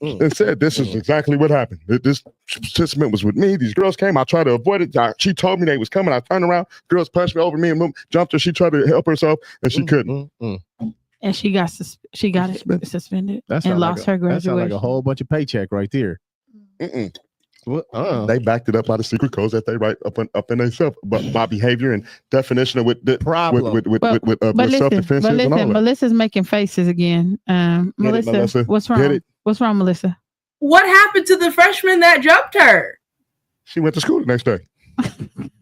And said this is exactly what happened. This participant was with me. These girls came. I tried to avoid it. She told me they was coming. I turned around. Girls punched me over me and moved, jumped her. She tried to help herself and she couldn't. And she got suspended That and sound lost her That sounds graduation. like a whole bunch of paycheck right there. What? They backed it up by the secret codes that they write up in themselves, but by behavior and definition of with the Problem. with But self-defense and all listen, that. Melissa's making faces again. Melissa, Melissa. what's Get wrong? it. What's wrong, Melissa? What happened to the freshman that jumped her? She went to school the next day.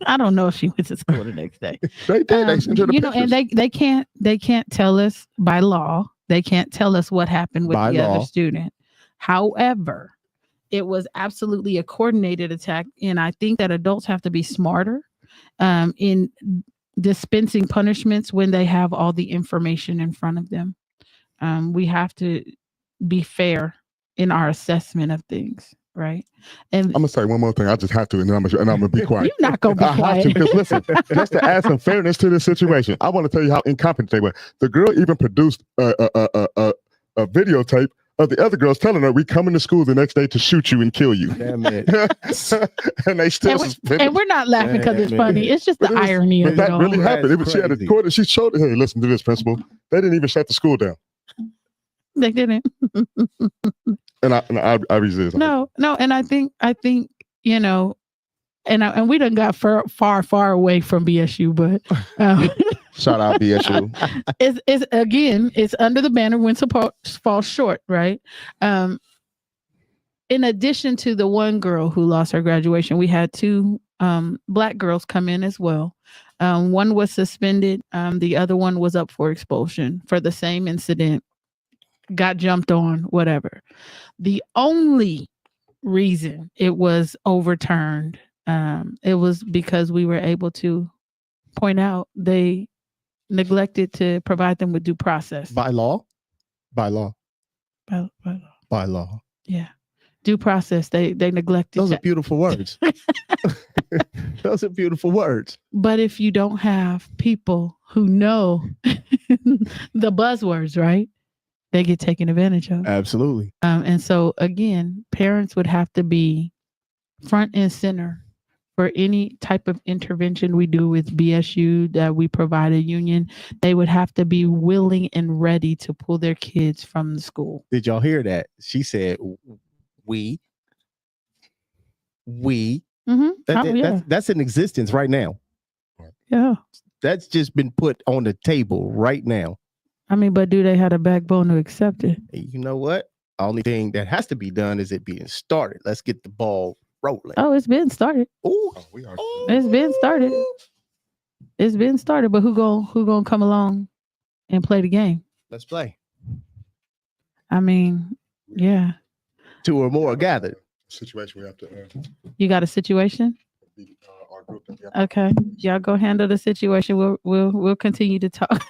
I don't know if she went to school the next day. They did. They sent her the and pictures. they can't tell us by law. They can't tell us what happened with By the law. other student. However, it was absolutely a coordinated attack, and I think that adults have to be smarter in dispensing punishments when they have all the information in front of them. We have to be fair in our assessment of things, right? And I'm gonna say one more thing. I just have to, and I'm gonna be quiet. you're not gonna be I have to, quiet. because listen, just to add some fairness to this situation, I want to tell you how incompetent they were. The girl even produced a videotape of the other girls telling her, "We coming to school the next day to shoot you and kill you." Damn it. And they still suspended. And we're not laughing because it's Man. funny. It's just But the it was- irony But of it that all. really happened. That's She had crazy. recorded. She showed it. Hey, listen to this, principal. They didn't even shut the school down. They didn't. And I resist. No, and I think you know, and we done got far away from BSU, but Shout out BSU. it's under the banner when support falls short, right? In addition to the one girl who lost her graduation, we had two Black girls come in as well. One was suspended. The other one was up for expulsion for the same incident. Got jumped on, whatever. The only reason it was overturned, it was because we were able to point out they neglected to provide them with due process. By law? By law. By law. By law. Yeah. Due process. They neglected Those are that. beautiful words. Those are beautiful words. But if you don't have people who know the buzzwords, right? They get taken advantage of. Absolutely. And so again, parents would have to be front and center for any type of intervention we do with BSU that we provide a union. They would have to be willing and ready to pull their kids from the school. Did y'all hear that? She said, we. Mm-hmm. That's in existence right now. Yeah. That's just been put on the table right now. I mean, but do they have a backbone to accept it? And you know what? Only thing that has to be done is it being started. Let's get the ball rolling. Oh, it's been started. Ooh. We are. It's been started. It's been started, but who gonna come along and play the game? Let's play. I mean, yeah. Two or more gathered. Situation we have to. You got a situation? Our group. That we have Okay, y'all go handle the situation. We'll continue to talk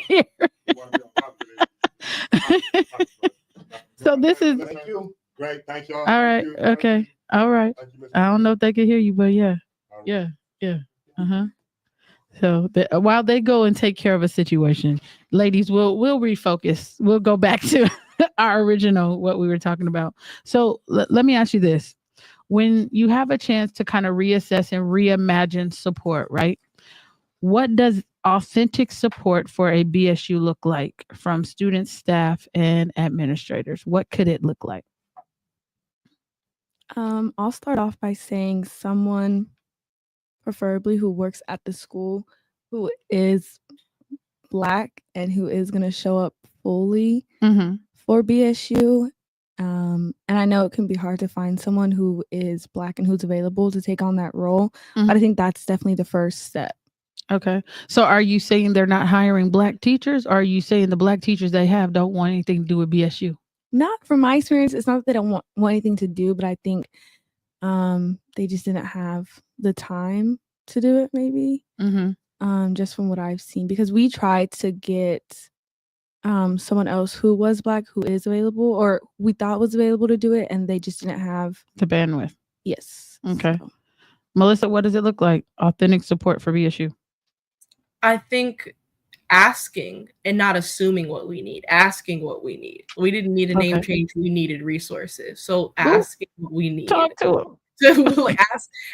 here. So this is Thank you. Great. Thank y'all. all right. Thank you. Okay. All right. Thank you, Mr. I don't know if they can hear you, but yeah. All right. Yeah. Uh-huh. So while they go and take care of a situation, ladies, we'll refocus. We'll go back to our original, what we were talking about. So let me ask you this. When you have a chance to kind of reassess and reimagine support, right? What does authentic support for a BSU look like from students, staff, and administrators? What could it look like? I'll start off by saying someone preferably who works at the school who is Black and who is going to show up fully Mm-hmm. for BSU. And I know it can be hard to find someone who is Black and who's available to take on that role, but I think that's definitely the first step. Okay. So are you saying they're not hiring Black teachers, or are you saying the Black teachers they have don't want anything to do with BSU? Not from my experience. It's not that they don't want anything to do, but I think they just didn't have the time to do it, maybe. Mm-hmm. just from what I've seen, because we tried to get someone else who was Black who is available, or we thought was available to do it, and they just didn't have the bandwidth. Yes. Okay. So. Melissa, what does it look like? Authentic support for BSU. I think asking and not assuming what we need. Asking what we need. We didn't need a name change. We needed resources. So asking what we need. Talk to them. So like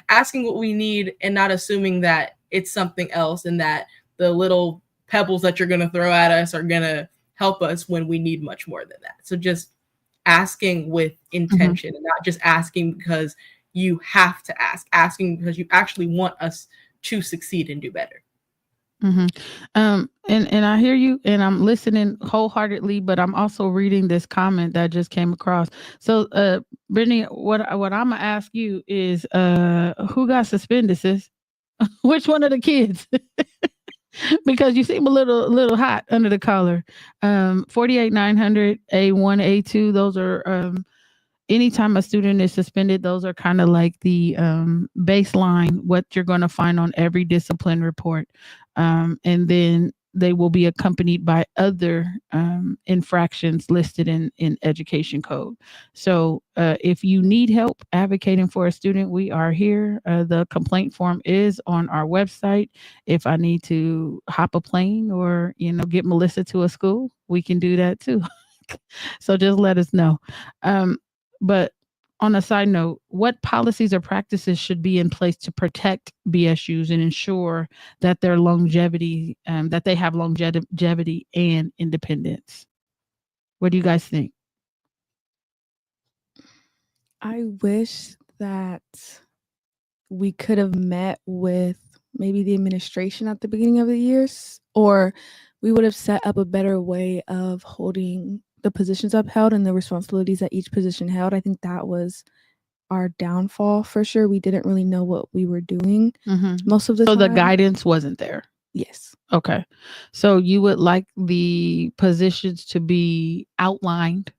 asking what we need and not assuming that it's something else and that the little pebbles that you're going to throw at us are going to help us when we need much more than that. So just asking with intention and not just asking because you have to ask, asking because you actually want us to succeed and do better. And I hear you and I'm listening wholeheartedly, but I'm also reading this comment that just came across. So Brittany, what I'm gonna ask you is who got suspended, sis? Which one of the kids? Because you seem a little hot under the collar. 48900 A1 A2, those are anytime a student is suspended, those are kind of like the baseline, what you're going to find on every discipline report. And then they will be accompanied by other infractions listed in education code. So if you need help advocating for a student, we are here. The complaint form is on our website. If I need to hop a plane or, get Melissa to a school, we can do that too. So just let us know. But on a side note, what policies or practices should be in place to protect BSUs and ensure that their longevity, that they have longevity and independence? What do you guys think? I wish that we could have met with maybe the administration at the beginning of the years, or we would have set up a better way of holding the positions upheld and the responsibilities that each position held. I think that was our downfall for sure. We didn't really know what we were doing most of the time. So the guidance wasn't there. Yes. Okay. So you would like the positions to be outlined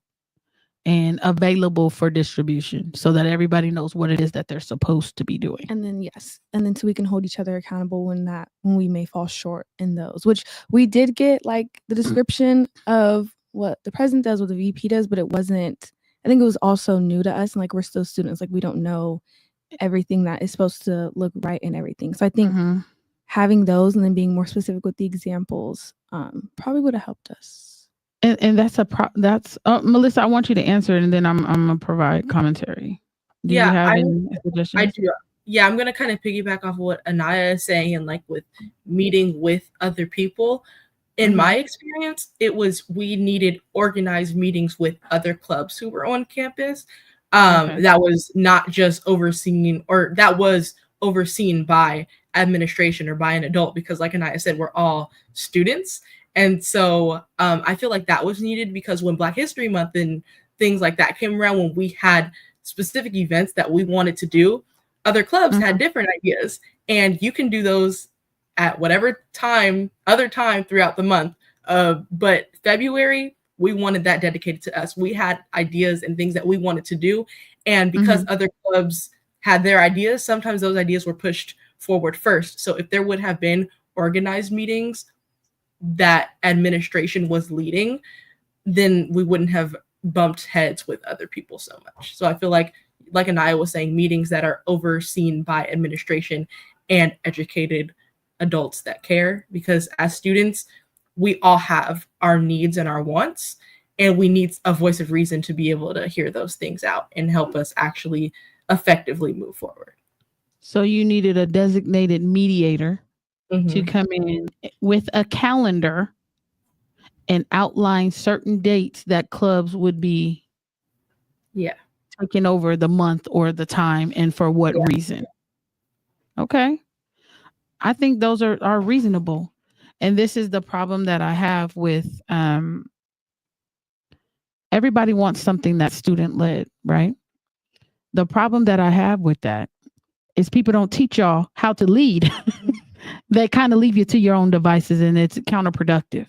and available for distribution so that everybody knows what it is that they're supposed to be doing. And then so we can hold each other accountable when we may fall short in those, which we did get like the description of what the president does, what the VP does, but it wasn't, I think it was also new to us. And like, we're still students, like we don't know everything that is supposed to look right and everything. So I think having those and then being more specific with the examples probably would have helped us. And that's Melissa, I want you to answer it and then I'm gonna provide commentary. Do you have any suggestions? I do. Yeah, I'm gonna kind of piggyback off of what Anaya is saying, and like with meeting with other people. In my experience, we needed organized meetings with other clubs who were on campus. That was not just overseen, or that was overseen by administration or by an adult, because like Anaya said, we're all students. And so I feel like that was needed, because when Black History Month and things like that came around, when we had specific events that we wanted to do, other clubs had different ideas, and you can do those at whatever other time throughout the month. But February, we wanted that dedicated to us. We had ideas and things that we wanted to do. And because other clubs had their ideas, sometimes those ideas were pushed forward first. So if there would have been organized meetings that administration was leading, then we wouldn't have bumped heads with other people so much. So I feel like Anaya was saying, meetings that are overseen by administration and educated adults that care, because as students, we all have our needs and our wants, and we need a voice of reason to be able to hear those things out and help us actually effectively move forward. So you needed a designated mediator to come in with a calendar and outline certain dates that clubs would be taking over the month or the time, and for what reason. Okay. I think those are reasonable. And this is the problem that I have with everybody wants something that's student led, right? The problem that I have with that is people don't teach y'all how to lead. They kind of leave you to your own devices, and it's counterproductive,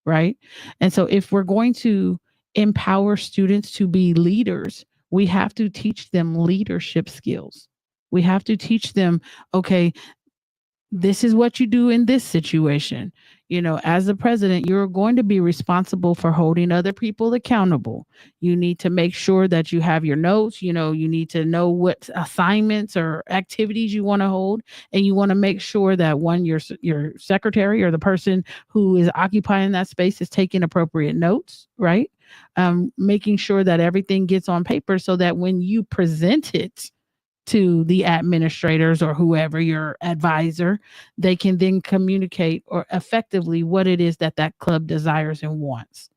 right? And so if we're going to empower students to be leaders, we have to teach them leadership skills. We have to teach them, okay, this is what you do in this situation. You know, as the president, you're going to be responsible for holding other people accountable. You need to make sure that you have your notes. You know, you need to know what assignments or activities you want to hold, and you want to make sure that your secretary or the person who is occupying that space is taking appropriate notes, right? Making sure that everything gets on paper so that when you present it to the administrators or whoever your advisor, they can then communicate or effectively what it is that that club desires and wants.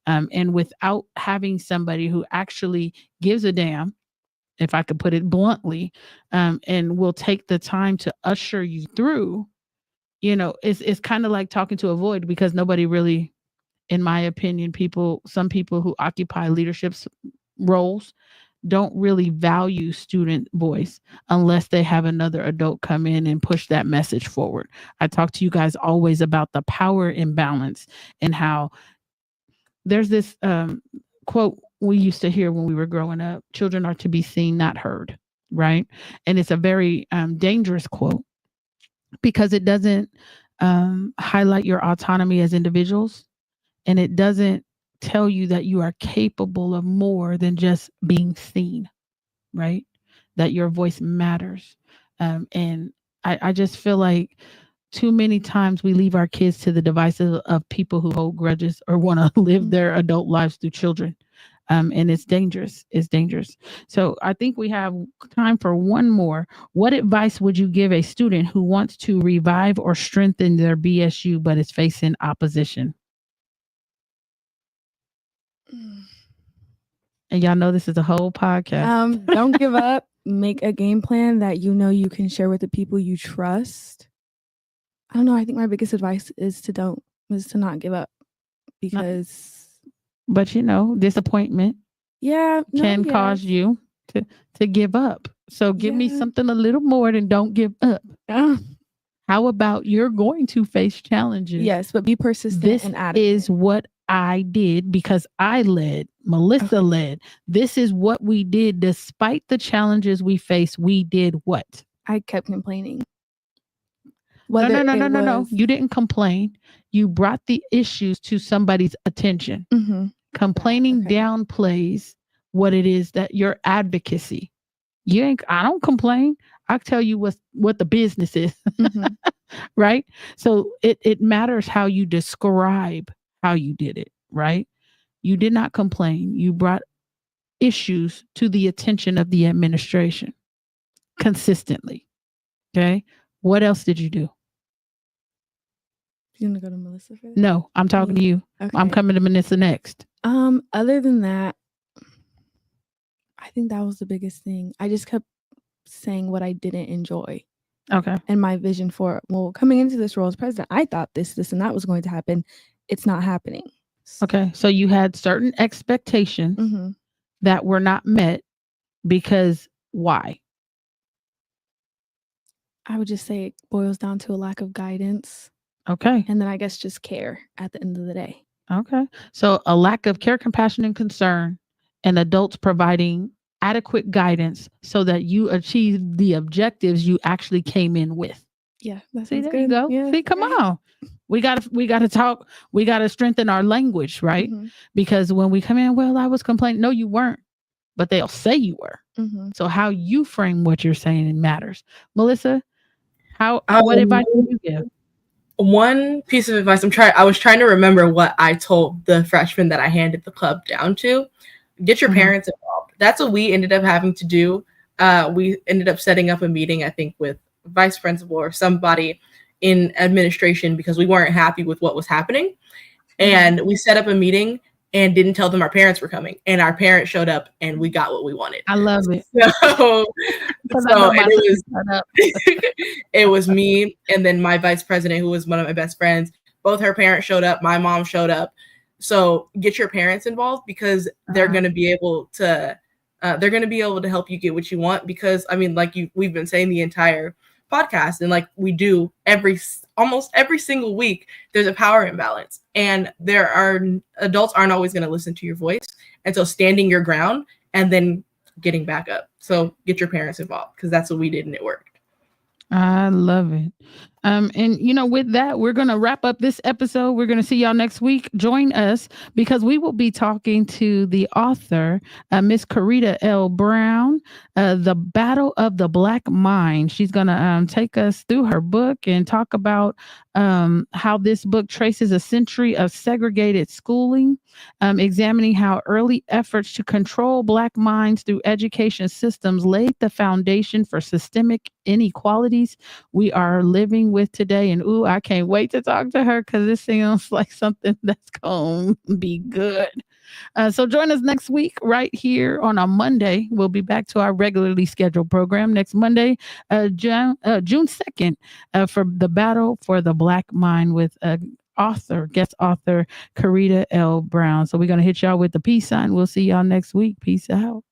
And without having somebody who actually gives a damn, if I could put it bluntly, and will take the time to usher you through, you know, it's kind of like talking to a void, because nobody really, in my opinion, some people who occupy leadership roles don't really value student voice unless they have another adult come in and push that message forward. I talk to you guys always about the power imbalance and how there's this quote we used to hear when we were growing up: children are to be seen, not heard, right? And it's a very dangerous quote, because it doesn't highlight your autonomy as individuals, and it doesn't tell you that you are capable of more than just being seen, right? That your voice matters. And I just feel like too many times we leave our kids to the devices of people who hold grudges or want to live their adult lives through children. And it's dangerous. It's dangerous. So I think we have time for one more. What advice would you give a student who wants to revive or strengthen their BSU but is facing opposition? And y'all know this is a whole podcast. Don't give up. Make a game plan that you know you can share with the people you trust. I don't know. I think my biggest advice is to not give up, because. But you know, disappointment can cause you to give up. So give me something a little more than don't give up. How about you're going to face challenges? Yes, but be persistent and adamant. This is what I did because I led. Melissa led. This is what we did. Despite the challenges we faced, we did what? I kept complaining. No. You didn't complain. You brought the issues to somebody's attention. Mm-hmm. Complaining downplays what it is that your advocacy. I don't complain. I tell you what the business is. Mm-hmm. Right? So it matters how you describe how you did it, right? You did not complain. You brought issues to the attention of the administration consistently. Okay? What else did you do? You gonna go to Melissa for that? No, I'm talking to you. Okay. I'm coming to Melissa next. Other than that, I think that was the biggest thing. I just kept saying what I didn't enjoy. Okay. And my vision for, coming into this role as president, I thought this and that was going to happen. It's not happening. Okay. So you had certain expectations that were not met because why? I would just say it boils down to a lack of guidance. Okay. And then I guess just care at the end of the day. Okay. So a lack of care, compassion, and concern, and adults providing adequate guidance so that you achieve the objectives you actually came in with. Yeah. That's See, there good. you go. Yeah, see, come on. We gotta talk. We gotta strengthen our language, right? Mm-hmm. Because when we come in, I was complaining. No, you weren't, but they'll say you were. Mm-hmm. So how you frame what you're saying matters. Melissa, what advice would you give? One piece of advice I was trying to remember what I told the freshmen that I handed the club down to. Get your parents involved. That's what we ended up having to do. We ended up setting up a meeting, I think, with vice principal or somebody in administration because we weren't happy with what was happening. And we set up a meeting and didn't tell them our parents were coming. And our parents showed up and we got what we wanted. I love it. So it was me and then my vice president, who was one of my best friends. Both her parents showed up. My mom showed up. So get your parents involved because they're going to be able to help you get what you want. Because I mean, like we've been saying the entire podcast, and like we do almost every single week, there's a power imbalance, and adults aren't always going to listen to your voice. And so standing your ground and then getting back up. So get your parents involved because that's what we did and it worked. I love it. And with that, we're going to wrap up this episode. We're going to see y'all next week. Join us because we will be talking to the author, Miss Karita L. Brown, The Battle of the Black Mind. She's going to take us through her book and talk about how this book traces a century of segregated schooling, examining how early efforts to control Black minds through education systems laid the foundation for systemic inequalities we are living with today. And I can't wait to talk to her because it sounds like something that's going to be good. So join us next week right here on a Monday. We'll be back to our regularly scheduled program next Monday, June 2nd, for the Battle for the Black Mind with guest author Karita L. Brown. So we're going to hit y'all with the peace sign. We'll see y'all next week. Peace out.